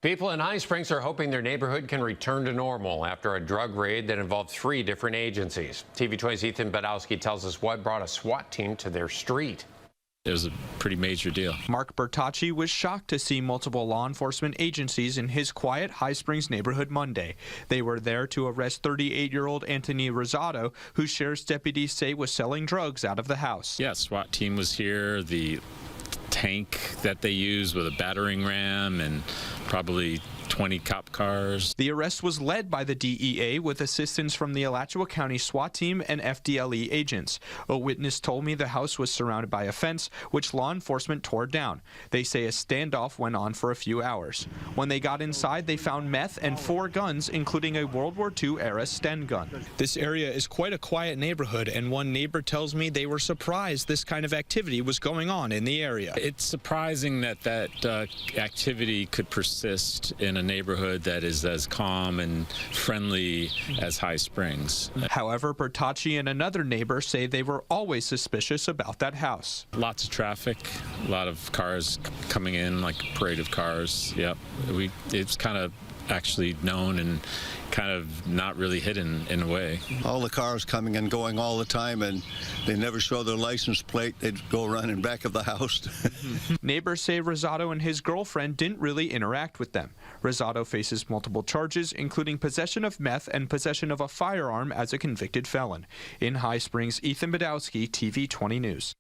People in High Springs are hoping their neighborhood can return to normal after a drug raid that involved 3 different agencies. TV20's Ethan Badowski tells us what brought a SWAT team to their street. It was a pretty major deal. Mark Bertacci was shocked to see multiple law enforcement agencies in his quiet High Springs neighborhood Monday. They were there to arrest 38-year-old Anthony Rosado, who sheriff's deputies say was selling drugs out of the house. Yeah, SWAT team was here. The tank that they used with a battering ram and probably 20 cop cars. The arrest was led by the DEA with assistance from the Alachua County SWAT team and FDLE agents. A witness told me the house was surrounded by a fence, which law enforcement tore down. They say a standoff went on for a few hours. When they got inside, they found meth and 4 guns, including a World War II-era Sten gun. This area is quite a quiet neighborhood, and one neighbor tells me they were surprised this kind of activity was going on in the area. It's surprising that activity could persist in a neighborhood that is as calm and friendly as High Springs. However, Bertacci and another neighbor say they were always suspicious about that house. Lots of traffic, a lot of cars coming in, like a parade of cars. Yep, it's kind of actually known and kind of not really hidden in a way. All the cars coming and going all the time, and they never show their license plate. They'd go running back of the house. Neighbors say Rosado and his girlfriend didn't really interact with them. Rosado faces multiple charges, including possession of meth and possession of a firearm as a convicted felon. In High Springs, Ethan Badowski, TV 20 News.